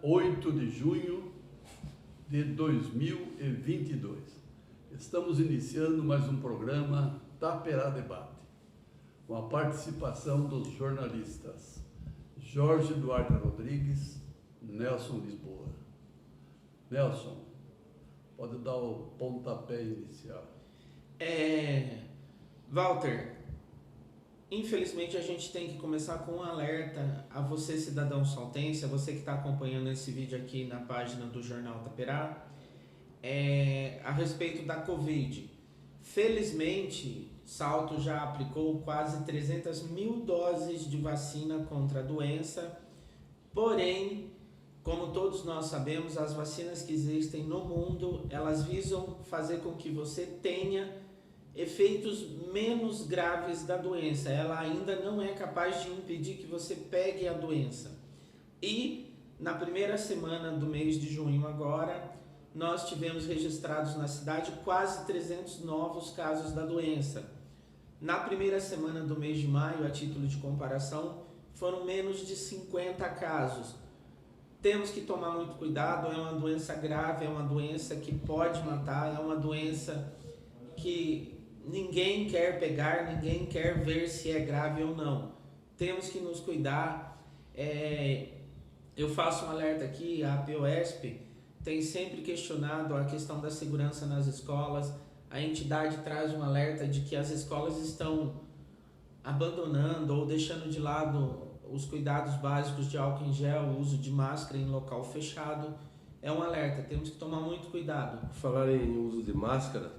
8 de junho de 2022. Estamos iniciando mais um programa Taperá Debate, com a participação dos jornalistas Jorge Duarte Rodrigues, Nelson Lisboa. Nelson, pode dar o pontapé inicial. Walter, infelizmente a gente tem que começar com um alerta a você, cidadão saltense, a você que está acompanhando esse vídeo aqui na página do Jornal Taperá, a respeito da Covid. Felizmente, Salto já aplicou quase 300 mil doses de vacina contra a doença, porém, como todos nós sabemos, as vacinas que existem no mundo, elas visam fazer com que você tenha efeitos menos graves da doença. Ela ainda não é capaz de impedir que você pegue a doença. E na primeira semana do mês de junho agora, nós tivemos registrados na cidade quase 300 novos casos da doença. Na primeira semana do mês de maio, a título de comparação, foram menos de 50 casos. Temos que tomar muito cuidado, é uma doença grave, é uma doença que pode matar, é uma doença que ninguém quer pegar, ninguém quer ver se é grave ou não. Temos que nos cuidar. Eu faço um alerta aqui, a APOESP tem sempre questionado a questão da segurança nas escolas. A entidade traz um alerta de que as escolas estão abandonando ou deixando de lado os cuidados básicos de álcool em gel, o uso de máscara em local fechado. É um alerta, temos que tomar muito cuidado. Falar em uso de máscara,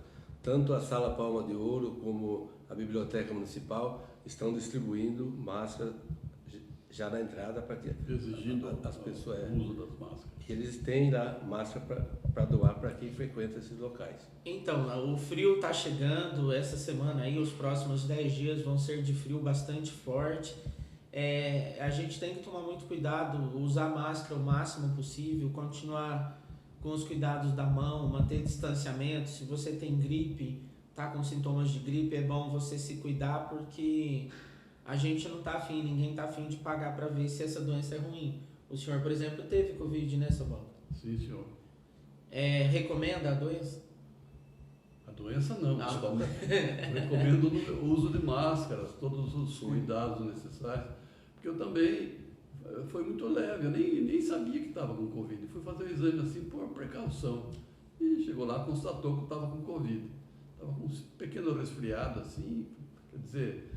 tanto a Sala Palma de Ouro como a Biblioteca Municipal estão distribuindo máscara já na entrada para que Exigindo as pessoas o uso das máscaras. Eles têm lá máscara para doar para quem frequenta esses locais. Então, o frio está chegando essa semana aí, os próximos 10 dias vão ser de frio bastante forte. A gente tem que tomar muito cuidado, usar máscara o máximo possível, continuar com os cuidados da mão, manter distanciamento. Se você tem gripe, tá com sintomas de gripe, é bom você se cuidar, porque a gente não tá afim, ninguém tá afim de pagar para ver se essa doença é ruim. O senhor, por exemplo, teve Covid, né, seu Paulo? Sim, senhor. Recomenda a doença? A doença não. Não. Recomendo o uso de máscaras, todos os cuidados necessários, porque eu também foi muito leve, eu nem sabia que estava com Covid. Fui fazer o exame assim por precaução e chegou lá, constatou que estava com Covid. Estava com um pequeno resfriado assim, quer dizer,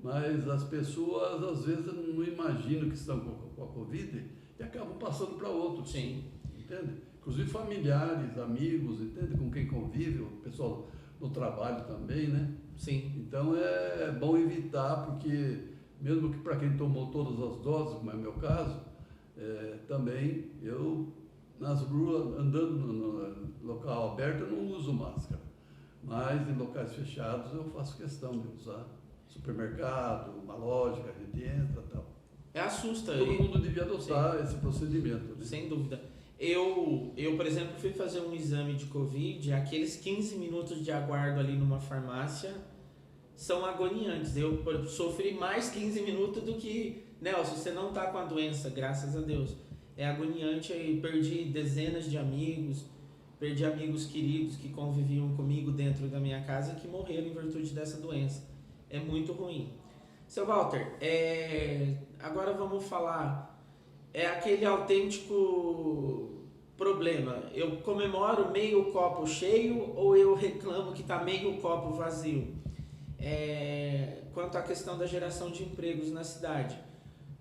mas as pessoas às vezes não imaginam que estão com a Covid e acabam passando para outros. Sim. Entende? Inclusive familiares, amigos, entende? Com quem convive, o pessoal no trabalho também, né? Sim. Então é bom evitar, porque mesmo que para quem tomou todas as doses, como é o meu caso, também eu nas ruas, andando no local aberto, eu não uso máscara, mas em locais fechados eu faço questão de usar. Supermercado, uma loja que a gente entra e tal. Assusta. Todo mundo devia adotar esse procedimento, né? Sem dúvida. Eu, por exemplo, fui fazer um exame de Covid, aqueles 15 minutos de aguardo ali numa farmácia são agoniantes. Eu sofri mais 15 minutos do que... Nelson, você não está com a doença, graças a Deus. É agoniante, eu perdi dezenas de amigos, perdi amigos queridos que conviviam comigo dentro da minha casa que morreram em virtude dessa doença. É muito ruim. Seu Walter, agora vamos falar, aquele autêntico problema. Eu comemoro meio copo cheio ou eu reclamo que está meio copo vazio? Quanto à questão da geração de empregos na cidade.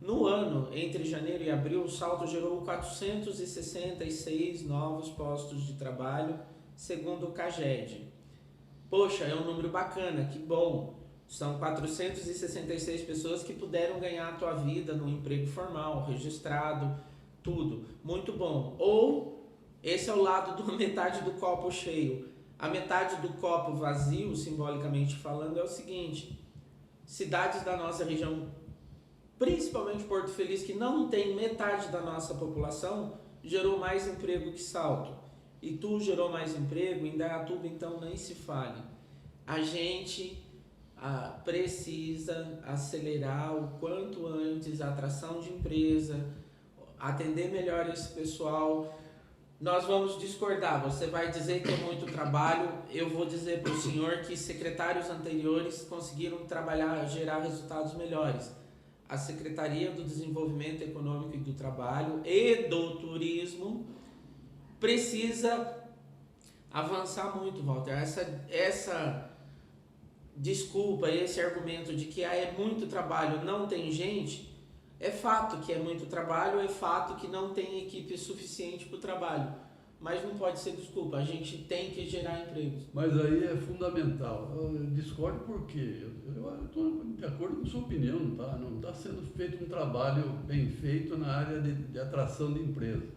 No ano, entre janeiro e abril, o Salto gerou 466 novos postos de trabalho, segundo o CAGED. Poxa, é um número bacana, que bom. São 466 pessoas que puderam ganhar a tua vida no emprego formal, registrado, tudo. Muito bom. Ou, esse é o lado da metade do copo cheio. A metade do copo vazio, simbolicamente falando, é o seguinte: cidades da nossa região, principalmente Porto Feliz, que não tem metade da nossa população, gerou mais emprego que Salto. Itu gerou mais emprego, Indaiatuba então nem se fale. A gente precisa acelerar o quanto antes a atração de empresa, atender melhor esse pessoal. Nós vamos discordar, você vai dizer que é muito trabalho, eu vou dizer para o senhor que secretários anteriores conseguiram trabalhar, gerar resultados melhores. A Secretaria do Desenvolvimento Econômico e do Trabalho e do Turismo precisa avançar muito, Walter. Essa desculpa, esse argumento de que é muito trabalho, não tem gente, é fato que é muito trabalho, é fato que não tem equipe suficiente para o trabalho, mas não pode ser desculpa, a gente tem que gerar empregos. Mas aí é fundamental. Eu discordo porque eu estou de acordo com a sua opinião, não tá sendo feito um trabalho bem feito na área de atração de empresas.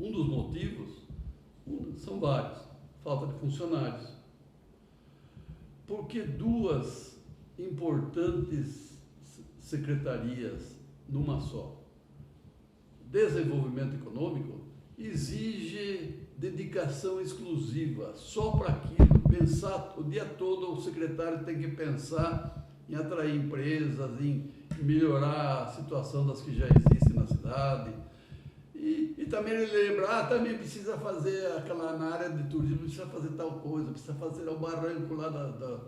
Um dos motivos são vários. Falta de funcionários. Porque duas importantes secretarias numa só. Desenvolvimento econômico exige dedicação exclusiva, só para aquilo. Pensar o dia todo, o secretário tem que pensar em atrair empresas, em melhorar a situação das que já existem na cidade. E também ele lembra, também precisa fazer aquela, na área de turismo, precisa fazer tal coisa, precisa fazer o barranco lá da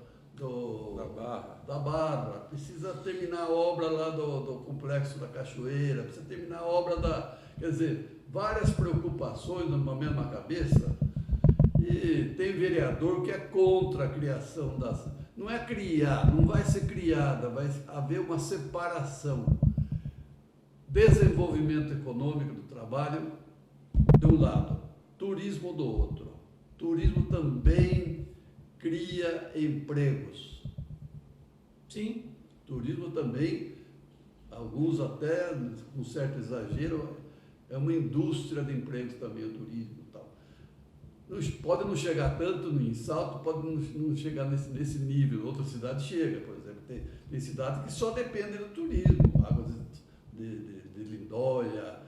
Barra, precisa terminar a obra lá do Complexo da Cachoeira, precisa terminar a obra quer dizer, várias preocupações numa mesma cabeça. E tem vereador que é contra a criação não é criar, não vai ser criada, vai haver uma separação. Desenvolvimento econômico do trabalho de um lado, turismo do outro. Turismo também cria empregos. Sim. Turismo também, alguns até com certo exagero, é uma indústria de empregos também, o turismo e tal. Pode não chegar tanto em Salto, pode não chegar nesse nível. Outra cidade chega, por exemplo. Tem cidade que só depende do turismo. Águas de Lindóia,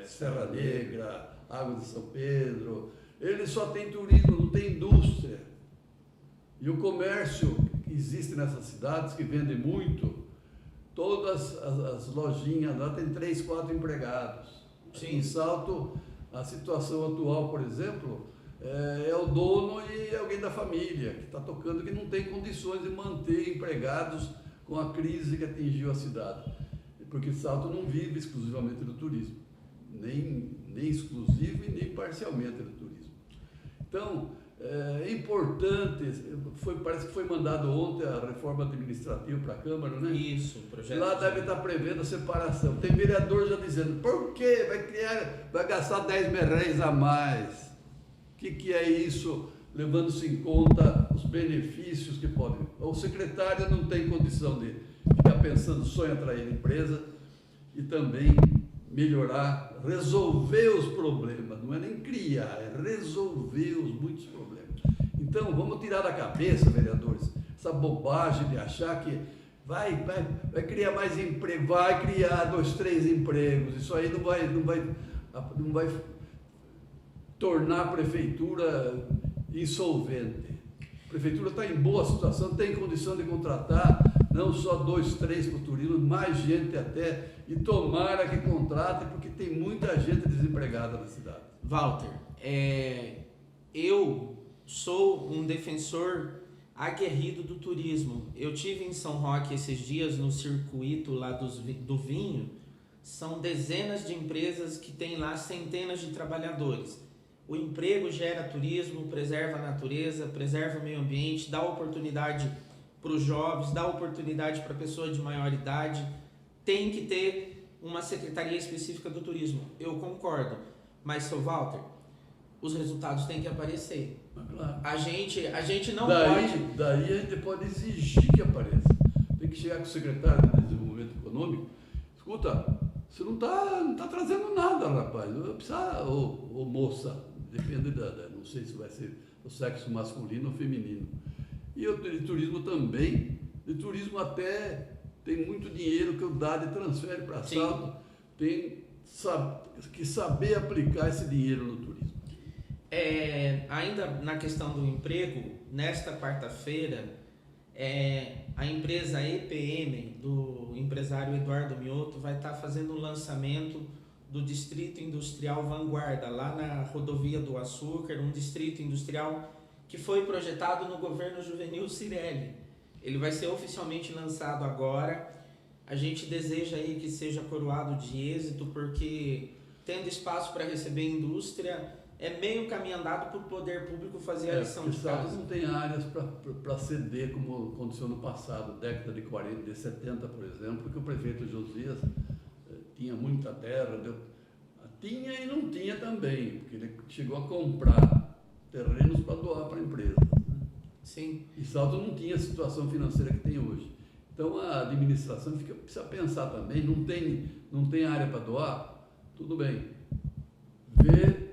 Serra Negra, Águas de São Pedro. Ele só tem turismo, não tem indústria. E o comércio que existe nessas cidades, que vende muito, todas as lojinhas lá tem 3, 4 empregados. Sim. Em Salto, a situação atual, por exemplo, é o dono e alguém da família que está tocando, que não tem condições de manter empregados com a crise que atingiu a cidade. Porque Salto não vive exclusivamente do turismo, nem exclusivo e nem parcialmente do turismo. Então, é importante, parece que foi mandado ontem a reforma administrativa para a Câmara, né? Isso, projeto. Lá deve estar prevendo a separação. Tem vereador já dizendo, por quê? Vai gastar 10 mil a mais. O que é isso, levando-se em conta os benefícios que podem... O secretário não tem condição de ficar pensando só em atrair empresa e também melhorar, resolver os problemas, não é nem criar, é resolver os muitos problemas. Então, vamos tirar da cabeça, vereadores, essa bobagem de achar que vai criar mais emprego, vai criar 2, 3 empregos, isso aí não vai tornar a prefeitura insolvente. A prefeitura está em boa situação, tem condição de contratar não só 2, 3 para o turismo, mais gente até, e tomara que contrate, porque tem muita gente desempregada na cidade. Walter, eu sou um defensor aguerrido do turismo. Eu tive em São Roque esses dias no circuito lá do vinho, são dezenas de empresas que têm lá centenas de trabalhadores. O emprego gera turismo, preserva a natureza, preserva o meio ambiente, dá oportunidade para os jovens, dá oportunidade para pessoas de maior idade. Tem que ter uma secretaria específica do turismo. Eu concordo. Mas, seu Walter, os resultados têm que aparecer. Claro. A gente não pode... pode... Daí a gente pode exigir que apareça. Tem que chegar com o secretário de Desenvolvimento Econômico. Escuta, você não tá trazendo nada, rapaz. Ou moça, depende não sei se vai ser o sexo masculino ou feminino. E o de turismo também. De turismo até tem muito dinheiro que o DAD transfere para Salto. Tem que saber aplicar esse dinheiro no turismo. Ainda na questão do emprego, nesta quarta-feira, A empresa EPM, do empresário Eduardo Mioto, vai estar fazendo o lançamento do Distrito Industrial Vanguarda, lá na Rodovia do Açúcar, um distrito industrial que foi projetado no governo Juvenil Cirelli. Ele vai ser oficialmente lançado agora. A gente deseja aí que seja coroado de êxito, porque tendo espaço para receber indústria, é meio caminho andado para o poder público fazer a lição de casa. Não tem áreas para ceder, como aconteceu no passado, década de 40, de 70, por exemplo, que o prefeito Josias tinha muita terra, tinha e não tinha também, porque ele chegou a comprar terrenos para doar para empresas. Né? Sim. E Salto não tinha a situação financeira que tem hoje. Então a administração precisa pensar também, não tem área para doar, tudo bem.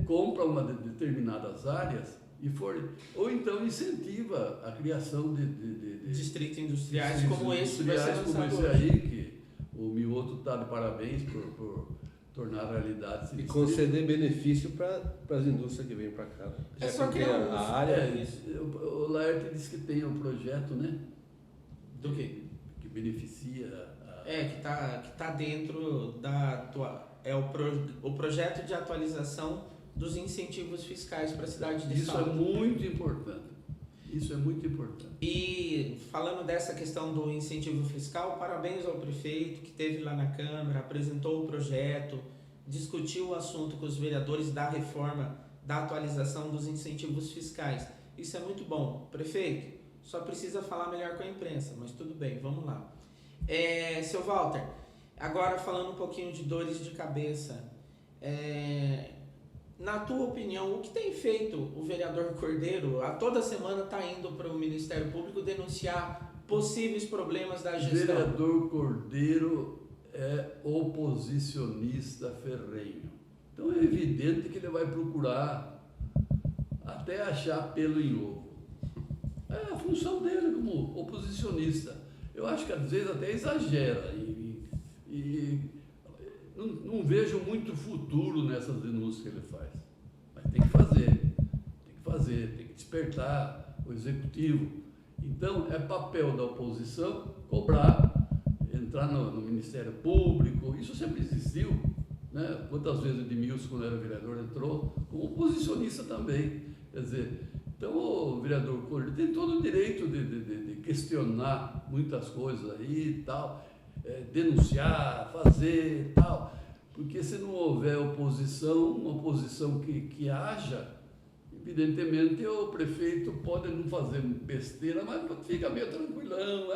Compra uma de determinadas áreas ou então incentiva a criação de distritos industriais como esse vai ser como esse hoje. aí, que o Mioto está de parabéns por tornar a realidade esse E distrito. conceder benefício para as indústrias que vêm para cá. É só que a área. O Laerte disse que tem um projeto, né? Do quê? Que beneficia que tá dentro o projeto de atualização dos incentivos fiscais para a cidade de Salto. Isso é muito importante. Isso é muito importante. E falando dessa questão do incentivo fiscal, parabéns ao prefeito que esteve lá na Câmara, apresentou o projeto, discutiu o assunto com os vereadores da reforma, da atualização dos incentivos fiscais. Isso é muito bom. Prefeito, só precisa falar melhor com a imprensa, mas tudo bem, vamos lá. Seu Walter, agora falando um pouquinho de dores de cabeça, na tua opinião, o que tem feito o vereador Cordeiro? Toda semana está indo para o Ministério Público denunciar possíveis problemas da gestão. O vereador Cordeiro é oposicionista ferrenho. Então é evidente que ele vai procurar até achar pelo em ovo. É a função dele como oposicionista. Eu acho que às vezes até exagera e não vejo muito futuro nessas denúncias que ele faz. Mas tem que despertar o executivo. Então, é papel da oposição cobrar, entrar no Ministério Público. Isso sempre existiu. Né? Quantas vezes o Edmilson, quando era vereador, entrou como oposicionista também. Quer dizer, então o vereador Cordeiro tem todo o direito de questionar muitas coisas aí e tal. Denunciar, fazer tal, porque se não houver oposição, uma oposição que haja, evidentemente o prefeito pode não fazer besteira, mas fica meio tranquilão,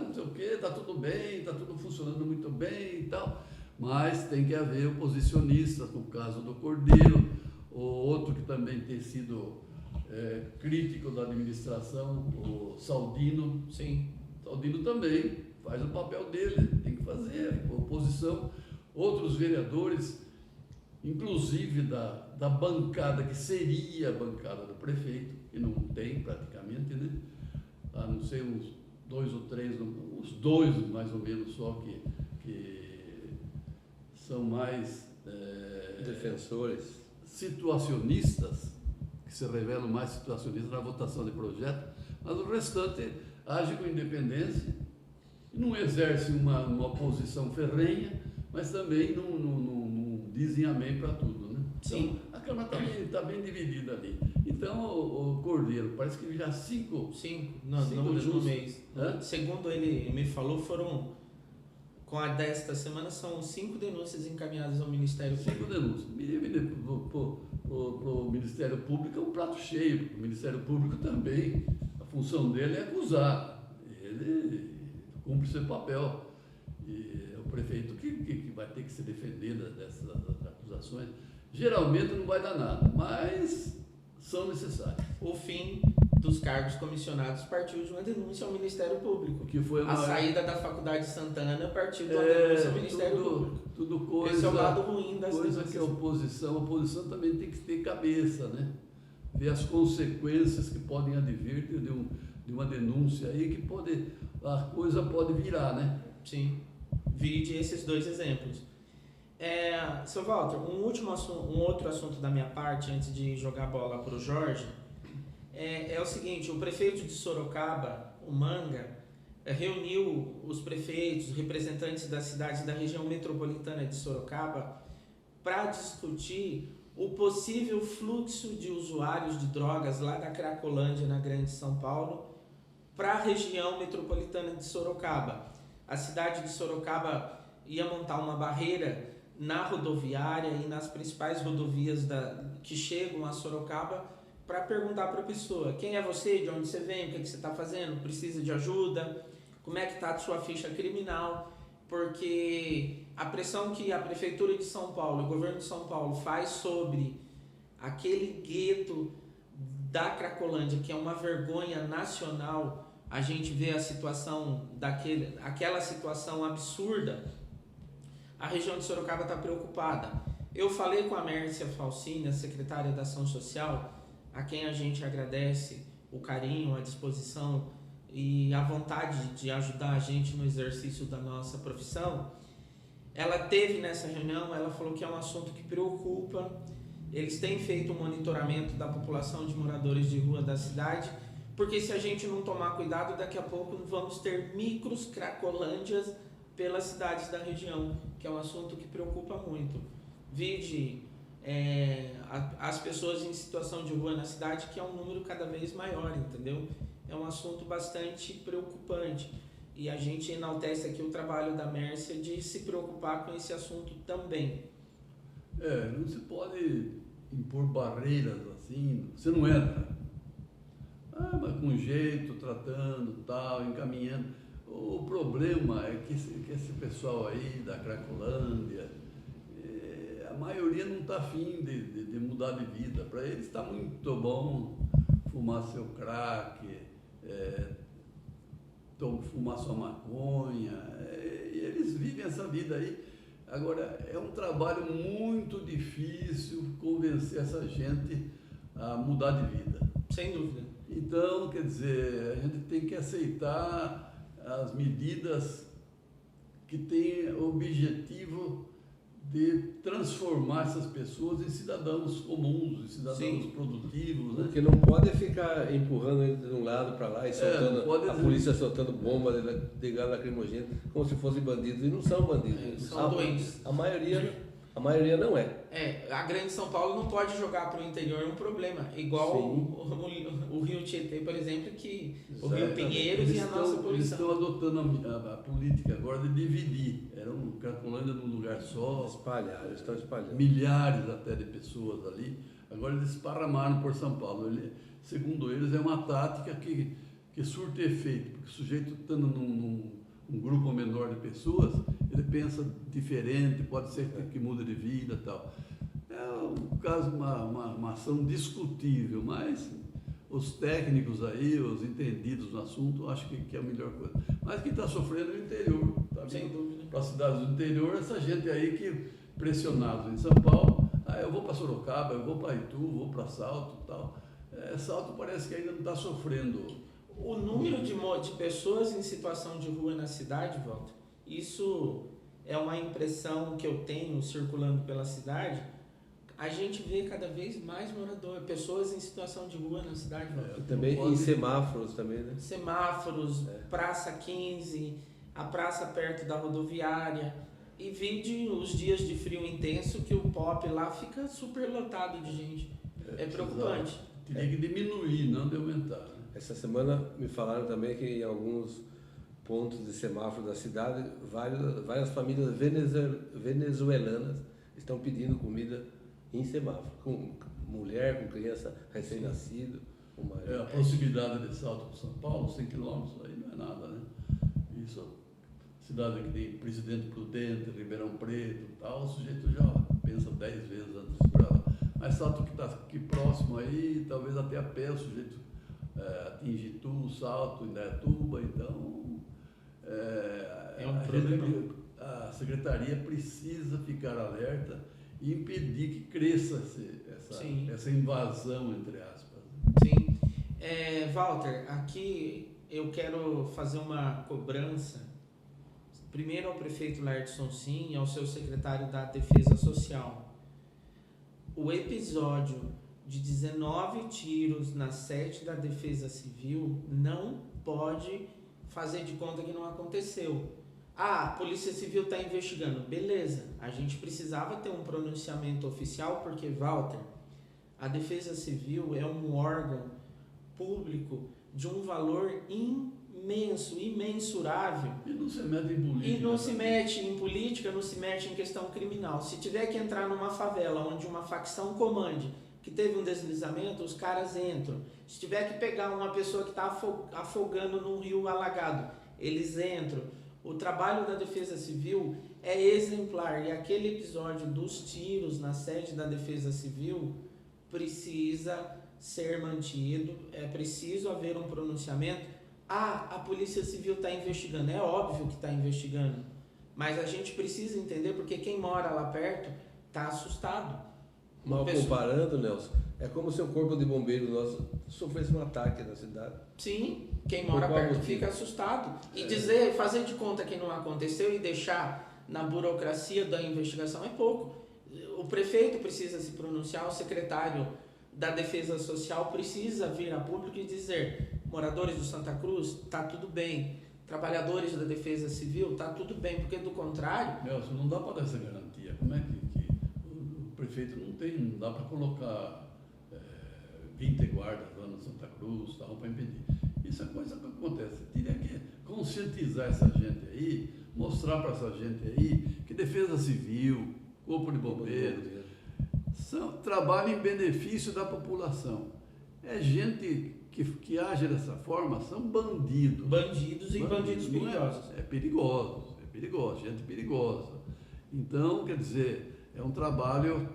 não sei o que, está tudo bem, está tudo funcionando muito bem e tal, mas tem que haver oposicionistas, no caso do Cordeiro, o outro que também tem sido crítico da administração, o Saldino. Sim. Saldino também faz o papel dele, tem que fazer, oposição. Outros vereadores, inclusive da bancada, que seria a bancada do prefeito, que não tem praticamente, né? A não ser uns 2 ou 3, uns 2 mais ou menos só, que são mais defensores, situacionistas, que se revelam mais situacionistas na votação de projeto, mas o restante age com independência. Não exerce uma oposição ferrenha, mas também não dizem amém para tudo, né? Sim. Então, a Câmara está bem dividida ali. Então, o Cordeiro, parece que já 5 no último mês. Hã? Segundo ele me falou, com a desta semana, são 5 denúncias encaminhadas ao Ministério Público. 5 denúncias. Para o Ministério Público é um prato cheio, o Ministério Público também, a função dele é acusar. Ele cumpre seu papel. E é o prefeito que vai ter que se defender dessas acusações. Geralmente não vai dar nada, mas são necessárias. O fim dos cargos comissionados partiu de uma denúncia ao Ministério Público. Que foi a saída da Faculdade Santana partiu de uma denúncia ao Ministério Público. Tudo coisa, esse é o lado ruim das denúncias. Que a oposição também tem que ter cabeça, né? Ver as consequências que podem advir de uma denúncia aí, que a coisa pode virar, né? Sim. Vide esses 2 exemplos. Seu Walter, um outro assunto da minha parte, antes de jogar a bola para o Jorge, é o seguinte, o prefeito de Sorocaba, o Manga, reuniu os prefeitos, representantes das cidades da região metropolitana de Sorocaba para discutir o possível fluxo de usuários de drogas lá da Cracolândia, na Grande São Paulo, para a região metropolitana de Sorocaba. A cidade de Sorocaba ia montar uma barreira na rodoviária e nas principais rodovias que chegam a Sorocaba para perguntar para a pessoa: quem é você, de onde você vem, o que você está fazendo, precisa de ajuda, como é que está a sua ficha criminal, porque a pressão que a Prefeitura de São Paulo, o governo de São Paulo faz sobre aquele gueto da Cracolândia, que é uma vergonha nacional. A gente vê a situação aquela situação absurda. A região de Sorocaba está preocupada. Eu falei com a Mércia Falsini, a secretária da Ação Social, a quem a gente agradece o carinho, a disposição e a vontade de ajudar a gente no exercício da nossa profissão. Ela teve nessa reunião, ela falou que é um assunto que preocupa. Eles têm feito um monitoramento da população de moradores de rua da cidade, porque se a gente não tomar cuidado, daqui a pouco vamos ter micros cracolândias pelas cidades da região, que é um assunto que preocupa muito. Vide as pessoas em situação de rua na cidade, que é um número cada vez maior, entendeu? É um assunto bastante preocupante. E a gente enaltece aqui o trabalho da Mércia de se preocupar com esse assunto também. Não se pode impor barreiras assim, você não entra. Mas com jeito, tratando, tal, encaminhando. O problema é que esse pessoal aí da Cracolândia, a maioria não está afim de mudar de vida. Para eles está muito bom fumar seu crack, fumar sua maconha, e eles vivem essa vida aí. Agora, é um trabalho muito difícil convencer essa gente a mudar de vida. Sem dúvida. Então, quer dizer, a gente tem que aceitar as medidas que têm o objetivo de transformar essas pessoas em cidadãos comuns, em cidadãos Sim. produtivos, né? Porque não pode ficar empurrando ele de um lado para lá e soltando, a polícia soltando bomba de gás lacrimogêneo como se fossem bandidos, e não são bandidos. São doentes. A maioria não é. A Grande São Paulo não pode jogar para o interior, é um problema. Igual o Rio Tietê, por exemplo, que o Rio Pinheiros e a nossa poluição. Eles estão adotando a política agora de dividir. Era um Cracolândia num lugar só. Eles estão espalhando. Milhares até de pessoas ali. Agora eles esparramaram por São Paulo. Segundo eles, é uma tática que surte efeito, porque o sujeito estando num grupo menor de pessoas, ele pensa diferente, pode ser que muda de vida e tal. É um caso, uma ação discutível, mas os técnicos aí, os entendidos no assunto, acho que é a melhor coisa. Mas quem está sofrendo é o interior, tá? Sem dúvida. Para as cidades do interior, essa gente aí que pressionados em São Paulo, eu vou para Sorocaba, eu vou para Itu, vou para Salto e tal. Salto parece que ainda não está sofrendo. O número de pessoas em situação de rua na cidade, Walter, isso é uma impressão que eu tenho circulando pela cidade. A gente vê cada vez mais pessoas em situação de rua na cidade, Walter. Também em semáforos também, né? Semáforos, Praça 15, a praça perto da rodoviária. E vide os dias de frio intenso que o pop lá fica super lotado de gente. É preocupante. Teria que diminuir, não de aumentar. Essa semana me falaram também que em alguns pontos de semáforo da cidade, várias famílias venezuelanas estão pedindo comida em semáforo, com mulher, com criança recém-nascido. A proximidade de Salto para São Paulo, 100 quilômetros, aí não é nada, né? Isso, cidade que tem Presidente Prudente, Ribeirão Preto e tal, o sujeito já pensa 10 vezes antes de ir para lá. Mas Salto que está aqui próximo aí, talvez até a pé o sujeito atinge Itu, Salto, Indaiatuba, então a Secretaria precisa ficar alerta e impedir que cresça essa invasão, entre aspas. Sim. Walter, aqui eu quero fazer uma cobrança, primeiro ao prefeito Lerson Sim e ao seu secretário da Defesa Social. O episódio de 19 tiros na sede da Defesa Civil não pode fazer de conta que não aconteceu. Ah, a Polícia Civil está investigando. Beleza, a gente precisava ter um pronunciamento oficial porque, Walter, a Defesa Civil é um órgão público de um valor imenso, imensurável. E não se mete em política. E não se mete em política, não se mete em questão criminal. Se tiver que entrar numa favela onde uma facção comande, que teve um deslizamento, os caras entram. Se tiver que pegar uma pessoa que está afogando num rio alagado, eles entram. O trabalho da Defesa Civil é exemplar. E aquele episódio dos tiros na sede da Defesa Civil precisa ser mantido, é preciso haver um pronunciamento. Ah, a Polícia Civil está investigando. É óbvio que está investigando. Mas a gente precisa entender porque quem mora lá perto está assustado. Mal comparando, Nelson, é como se o corpo de bombeiros nosso sofresse um ataque na cidade. Sim, quem mora perto fica assustado. E fazer de conta que não aconteceu e deixar na burocracia da investigação é pouco. O prefeito precisa se pronunciar, o secretário da Defesa Social precisa vir a público e dizer: moradores do Santa Cruz, tá tudo bem. Trabalhadores da Defesa Civil, tá tudo bem. Porque do contrário... Nelson, não dá para dar essa garantia. Como é que o prefeito não dá para colocar 20 guardas lá no Santa Cruz, tal, para impedir. Isso é coisa que acontece. Teria que conscientizar essa gente aí, mostrar para essa gente aí que Defesa Civil, Corpo de Bombeiros, trabalham em benefício da população. É gente que age dessa forma, são bandidos. Bandidos perigosos. É perigoso, gente perigosa. Então, quer dizer, é um trabalho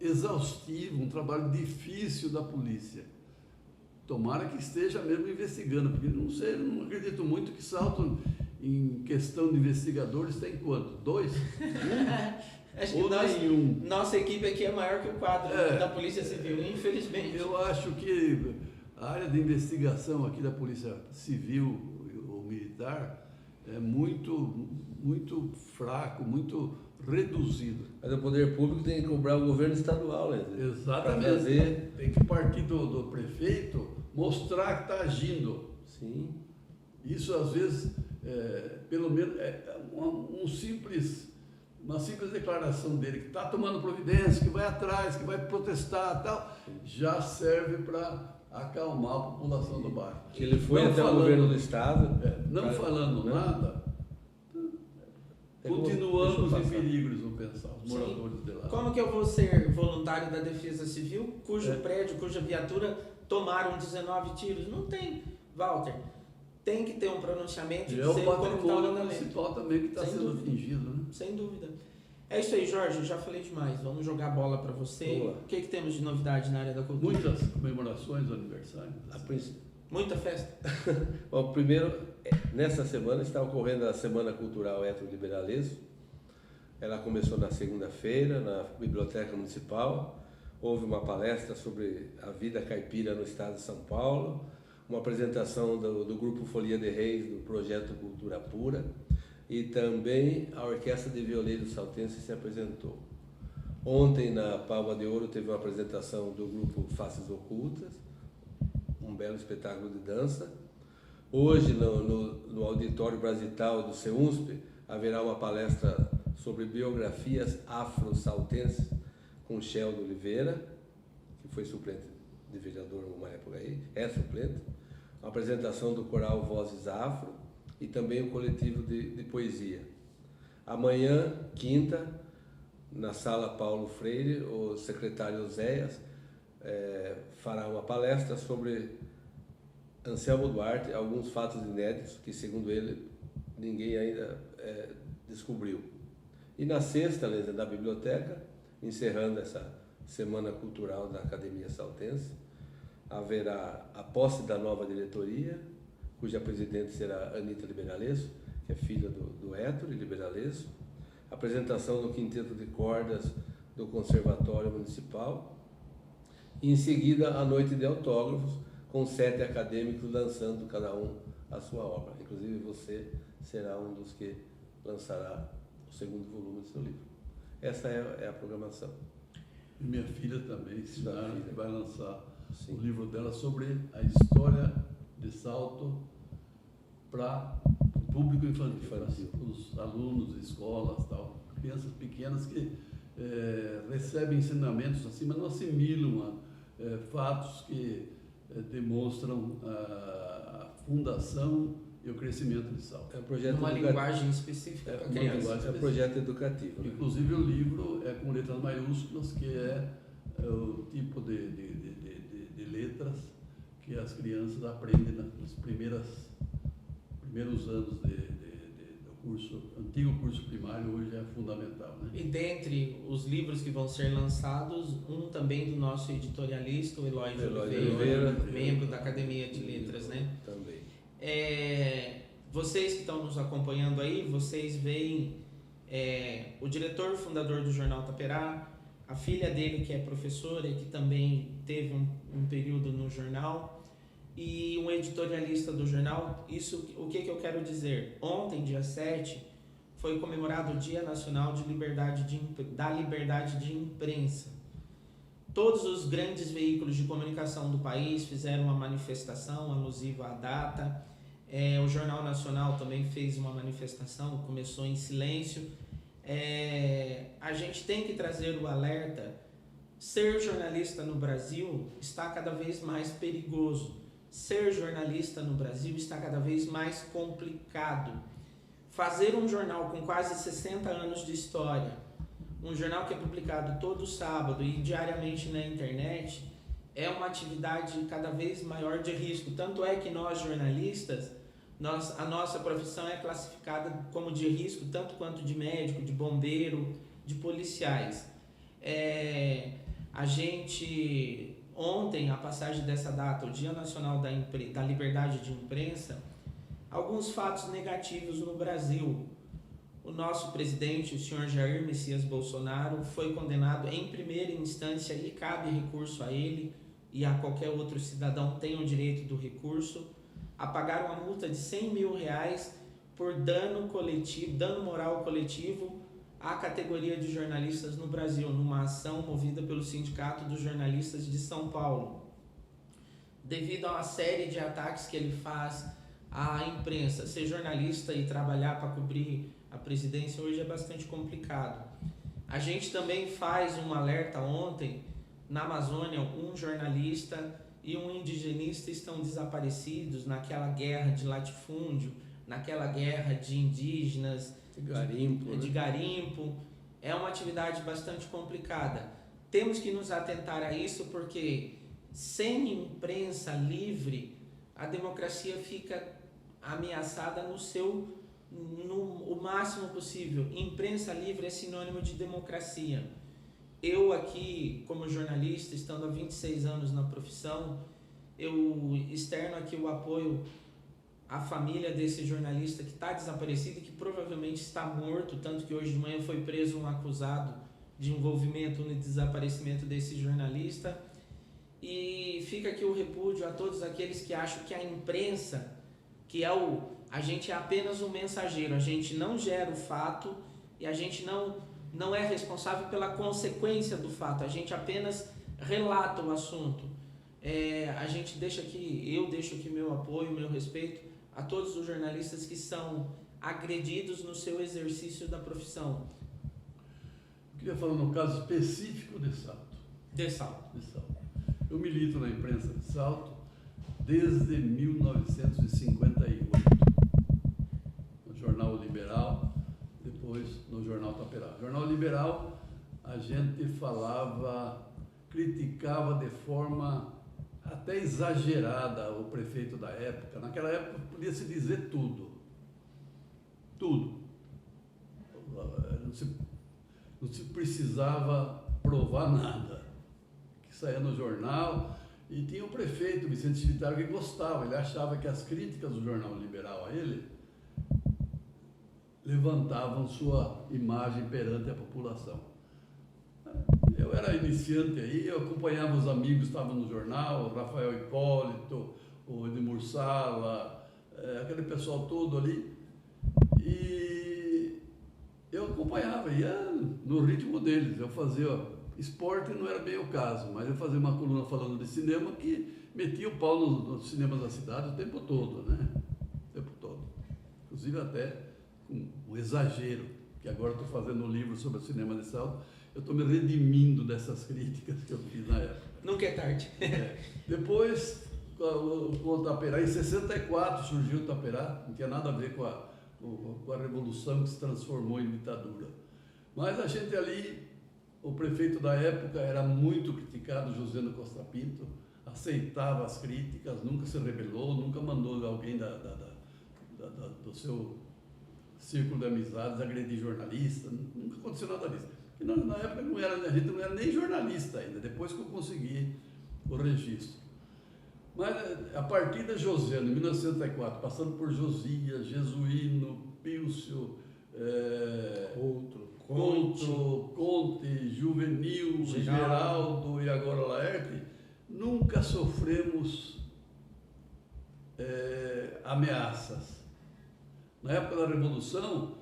exaustivo, um trabalho difícil da polícia. Tomara que esteja mesmo investigando, porque não acredito muito que saltam em questão de investigadores tem quanto? 2? Acho que nenhum. Nossa equipe aqui é maior que o quadro da Polícia Civil, infelizmente. Eu acho que a área de investigação aqui da Polícia Civil ou Militar é muito fraco, muito reduzido. Mas o poder público tem que cobrar o governo estadual, né? Exatamente. Tem que partir do prefeito mostrar que está agindo. Sim. Isso, às vezes, pelo menos, uma simples declaração dele, que está tomando providência, que vai atrás, que vai protestar tal, já serve para acalmar a população do bairro. Que ele foi até o governo do estado. Falando nada, continuamos em perigo, eles vão pensar, os moradores de lá. Como que eu vou ser voluntário da Defesa Civil, cujo prédio, cuja viatura tomaram 19 tiros? Não tem, Walter. Tem que ter um pronunciamento. E é o patrimônio municipal também que está sendo atingido, né? Sem dúvida. É isso aí, Jorge, eu já falei demais. Vamos jogar bola para você. Boa. O que temos de novidade na área da cultura? Muitas comemorações, aniversários. Muita festa. Bom, primeiro, nessa semana está ocorrendo a Semana Cultural Etno-Liberalismo. Ela começou na segunda-feira, na Biblioteca Municipal. Houve uma palestra sobre a vida caipira no estado de São Paulo, uma apresentação do Grupo Folia de Reis, do projeto Cultura Pura, e também a Orquestra de Violeiros Saltense se apresentou. Ontem, na Palma de Ouro, teve uma apresentação do grupo Faces Ocultas, um belo espetáculo de dança. Hoje, no Auditório Brasital do CEUNSP, haverá uma palestra sobre biografias afro-saltenses com Sheldo Oliveira, que foi suplente de vereador uma época aí, é suplente. Uma apresentação do coral Vozes Afro e também um coletivo de poesia. Amanhã, quinta, na Sala Paulo Freire, o secretário Oséias fará uma palestra sobre Anselmo Duarte, alguns fatos inéditos que, segundo ele, ninguém ainda descobriu. E na sexta, na biblioteca, encerrando essa Semana Cultural da Academia Saltense, haverá a posse da nova diretoria, cuja presidente será Anita Liberalesso, que é filha do Héctor Liberalesso, apresentação do quinteto de cordas do Conservatório Municipal, e em seguida a noite de autógrafos, com 7 acadêmicos lançando cada um a sua obra. Inclusive você será um dos que lançará o segundo volume do seu livro. Essa é a programação. E minha filha também, Sua filha. que vai lançar Sim. o livro dela sobre a história de Salto para o público infantil, para os alunos, escolas, tal, crianças pequenas que recebem ensinamentos assim, mas não assimilam fatos que demonstram a fundação e o crescimento de Salto. É um projeto Uma educativo. linguagem específica para criança. É um projeto educativo. Né? Inclusive o livro é com letras maiúsculas, que é o tipo de letras que as crianças aprendem nos primeiros anos do curso, antigo curso primário, hoje é fundamental. Né? E dentre os livros que vão ser lançados, um também do nosso editorialista, o Eloy de Oliveira, membro da Academia de Letras, né? Também. Vocês que estão nos acompanhando aí, vocês veem o diretor fundador do Jornal Taperá, a filha dele que é professora e que também teve um período no jornal, e um editorialista do jornal. Isso, o que eu quero dizer? Ontem, dia 7, foi comemorado o Dia Nacional da Liberdade de Imprensa. Todos os grandes veículos de comunicação do país fizeram uma manifestação alusiva à data. O Jornal Nacional também fez uma manifestação, começou em silêncio. A gente tem que trazer o alerta. Ser jornalista no Brasil está cada vez mais perigoso. Ser jornalista no Brasil está cada vez mais complicado. Fazer um jornal com quase 60 anos de história, um jornal que é publicado todo sábado e diariamente na internet, é uma atividade cada vez maior de risco. Tanto é que nós, jornalistas, a nossa profissão é classificada como de risco, tanto quanto de médico, de bombeiro, de policiais. A gente... Ontem, a passagem dessa data, o Dia Nacional da Liberdade de Imprensa, alguns fatos negativos no Brasil. O nosso presidente, o senhor Jair Messias Bolsonaro, foi condenado em primeira instância e cabe recurso a ele e a qualquer outro cidadão tem o direito do recurso, a pagar uma multa de R$100 mil por dano moral coletivo à categoria de jornalistas no Brasil, numa ação movida pelo Sindicato dos Jornalistas de São Paulo. Devido a uma série de ataques que ele faz à imprensa, ser jornalista e trabalhar para cobrir a presidência hoje é bastante complicado. A gente também faz um alerta ontem, na Amazônia, um jornalista e um indigenista estão desaparecidos naquela guerra de latifúndio, naquela guerra de indígenas, de garimpo. É uma atividade bastante complicada. Temos que nos atentar a isso porque sem imprensa livre, a democracia fica ameaçada o máximo possível. Imprensa livre é sinônimo de democracia. Eu aqui, como jornalista, estando há 26 anos na profissão, eu externo aqui o apoio à família desse jornalista que está desaparecido e que provavelmente está morto, tanto que hoje de manhã foi preso um acusado de envolvimento no desaparecimento desse jornalista. E fica aqui o repúdio a todos aqueles que acham que a imprensa, a gente é apenas um mensageiro, a gente não gera o fato e a gente não é responsável pela consequência do fato, a gente apenas relata o assunto. Eu deixo aqui meu apoio, meu respeito a todos os jornalistas que são agredidos no seu exercício da profissão. Eu queria falar no caso específico de Salto. De Salto. Eu milito na imprensa de Salto desde 1958, no Jornal Liberal, depois no Jornal Taperá. Jornal Liberal, a gente criticava de forma até exagerada o prefeito da época. Naquela época podia-se dizer tudo. Tudo. Não se precisava provar nada. Que saía no jornal. E tinha o prefeito, Vicente Chivitaro, que gostava. Ele achava que as críticas do Jornal Liberal a ele levantavam sua imagem perante a população. Eu era iniciante aí, eu acompanhava os amigos que estavam no jornal, o Rafael Hipólito, o Edmur Sala, aquele pessoal todo ali. E eu acompanhava, ia no ritmo deles. Eu fazia esporte não era bem o caso, mas eu fazia uma coluna falando de cinema que metia o pau nos cinemas da cidade o tempo todo, né? O tempo todo. Inclusive até com o exagero, que agora estou fazendo um livro sobre o cinema de Salto, eu estou me redimindo dessas críticas que eu fiz na época. Nunca é tarde. Depois, com o Itaperá, em 64 surgiu o Itaperá, não tinha nada a ver com a revolução que se transformou em ditadura. Mas a gente ali, o prefeito da época era muito criticado, José Costa Pinto, aceitava as críticas, nunca se rebelou, nunca mandou alguém do seu círculo de amizades agredir jornalista, nunca aconteceu nada disso. E na época a gente não era nem jornalista ainda, depois que eu consegui o registro. Mas a partir de Josiano, em 1904, passando por Josias, Jesuíno, Pílcio, Conte, Juvenil, Geraldo e agora Laerte, nunca sofremos ameaças. Na época da Revolução,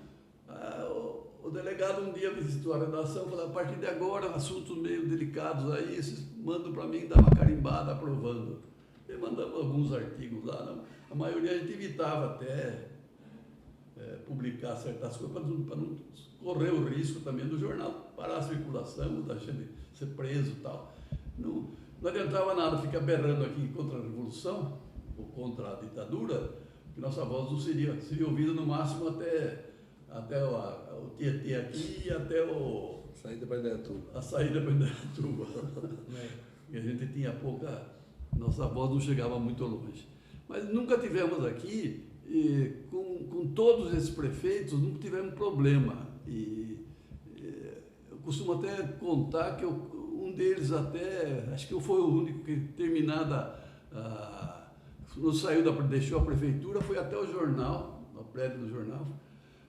o delegado um dia visitou a redação e falou: a partir de agora, assuntos meio delicados aí, vocês mandam para mim dar uma carimbada aprovando. Ele mandava alguns artigos lá, não? A maioria a gente evitava até publicar certas coisas para não correr o risco também do jornal parar a circulação, da gente ser preso e tal. Não adiantava nada ficar berrando aqui contra a Revolução ou contra a ditadura, que nossa voz não seria ouvida no máximo até o Tietê aqui e até a saída para Indaiatuba. E a gente tinha nossa voz não chegava muito longe. Mas nunca tivemos aqui, com todos esses prefeitos, nunca tivemos problema. Eu costumo até contar que um deles acho que eu fui o único que deixou a prefeitura, foi até o jornal, no prédio do jornal,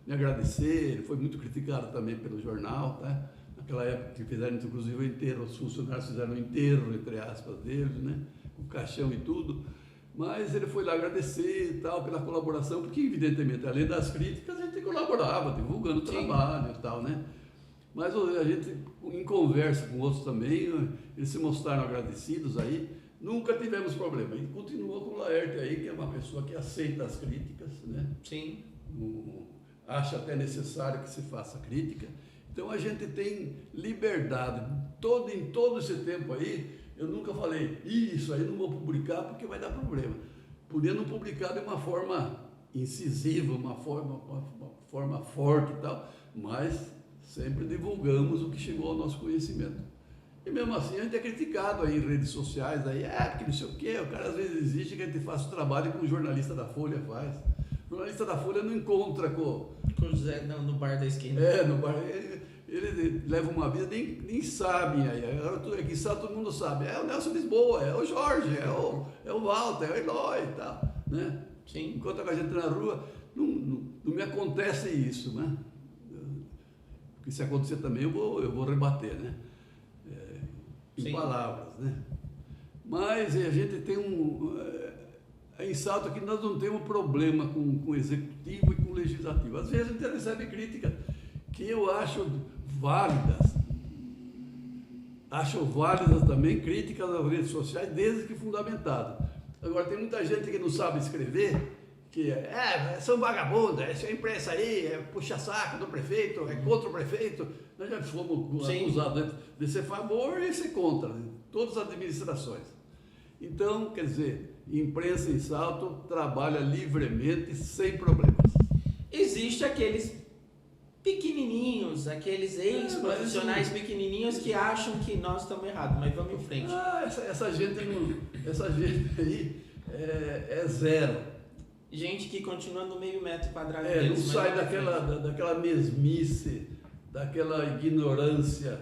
me agradecer. Ele foi muito criticado também pelo jornal, tá? Naquela época que fizeram inclusive o enterro, os funcionários fizeram o enterro, entre aspas, deles, né? O caixão e tudo, mas ele foi lá agradecer e tal, pela colaboração, porque evidentemente, além das críticas, a gente colaborava, divulgando o trabalho e tal, né? Mas a gente, em conversa com outros também, eles se mostraram agradecidos aí, nunca tivemos problema. E continua com o Laerte aí, que é uma pessoa que aceita as críticas, né? Sim. Acha até necessário que se faça crítica. Então a gente tem liberdade. Em todo esse tempo aí, eu nunca falei, isso aí não vou publicar porque vai dar problema. Podia não publicar de uma forma incisiva, uma forma forte e tal, mas sempre divulgamos o que chegou ao nosso conhecimento. E mesmo assim a gente é criticado aí em redes sociais, aí, porque não sei o quê, o cara às vezes exige que a gente faça o trabalho que um jornalista da Folha faz. O jornalista da Folha não encontra com o José no bar da esquina. No bar. Ele leva uma vida, nem sabem aí. Aqui todo mundo sabe. É o Nelson Lisboa, é o Jorge, é o Walter, é o Eloy e tal, né? Sim. Enquanto a gente na rua, não me acontece isso, né? Porque se acontecer também, eu vou rebater, né? Em palavras, né? Mas a gente tem em Salto aqui nós não temos problema com o executivo e com o legislativo. Às vezes a gente recebe críticas que eu acho válidas. Acho válidas também críticas nas redes sociais, desde que fundamentadas. Agora, tem muita gente que não sabe escrever, que são vagabundos, essa imprensa aí puxa saco do prefeito, é contra o prefeito. Nós já fomos acusados de ser a favor e ser contra, né? Todas as administrações. Então, quer dizer, imprensa em Salto trabalha livremente, sem problemas. Existe aqueles pequenininhos, aqueles ex-profissionais pequenininhos que acham que nós estamos errados, mas vamos em frente. Essa gente aí é zero. Gente que continua no meio metro quadrado deles. Não sai daquela mesmice, daquela ignorância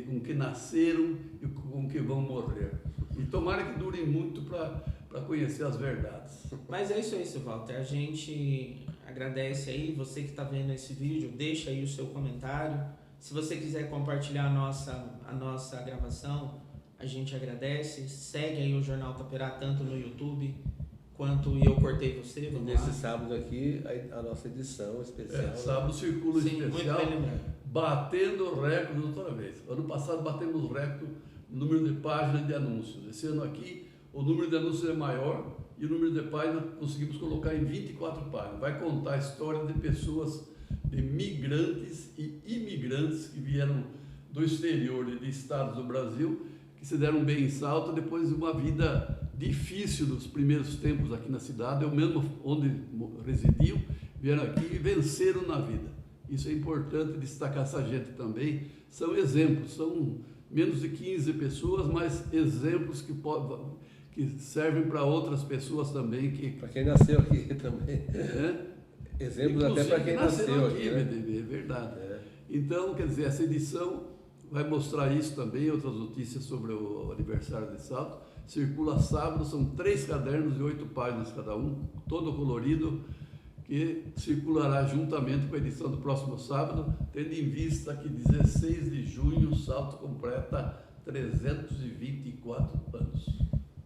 com que nasceram e com que vão morrer. E tomara que durem muito para conhecer as verdades. Mas é isso aí, seu Walter. A gente agradece aí, você que está vendo esse vídeo, deixa aí o seu comentário. Se você quiser compartilhar a nossa gravação, a gente agradece. Segue aí o Jornal Itaperá, tanto no YouTube quanto Eu Cortei Você. Nesse sábado aqui, a nossa edição especial. Sábado circula especial. Muito bem lembrado. batendo recordes outra vez. Ano passado batemos o recorde no número de páginas de anúncios. Esse ano aqui o número de anúncios é maior e o número de páginas conseguimos colocar em 24 páginas. Vai contar a história de pessoas, de migrantes e imigrantes que vieram do exterior e de estados do Brasil, que se deram bem em Salto depois de uma vida difícil nos primeiros tempos aqui na cidade. Eu mesmo, onde residiam, vieram aqui e venceram na vida. Isso é importante destacar essa gente também. São exemplos, são menos de 15 pessoas, mas exemplos que servem para outras pessoas também. Para quem nasceu aqui também. Exemplos inclusive, até para quem nasceu aqui, né? É verdade. Então, quer dizer, essa edição vai mostrar isso também, outras notícias sobre o aniversário de Salto. Circula sábado, são 3 cadernos de 8 páginas cada um, todo colorido, que circulará juntamente com a edição do próximo sábado, tendo em vista que 16 de junho Salto completa 324 anos.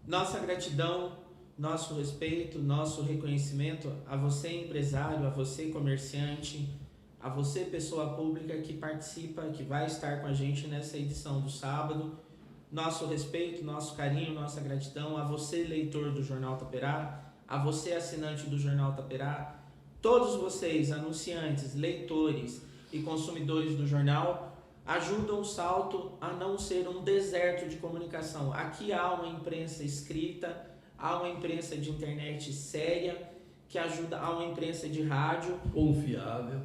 Nossa gratidão, nosso respeito, nosso reconhecimento a você empresário, a você comerciante, a você pessoa pública que participa, que vai estar com a gente nessa edição do sábado. Nosso respeito, nosso carinho, nossa gratidão a você leitor do Jornal Taperá, a você assinante do Jornal Taperá, todos vocês anunciantes, leitores e consumidores do jornal ajudam o Salto a não ser um deserto de comunicação. Aqui há uma imprensa escrita, há uma imprensa de internet séria, que ajuda, há uma imprensa de rádio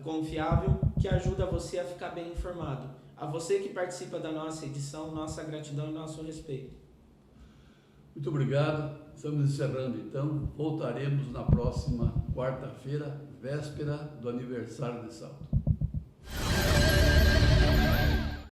confiável, que ajuda você a ficar bem informado. A você que participa da nossa edição, nossa gratidão e nosso respeito. Muito obrigado. Estamos encerrando então. Voltaremos na próxima quarta-feira, véspera do aniversário de Salto.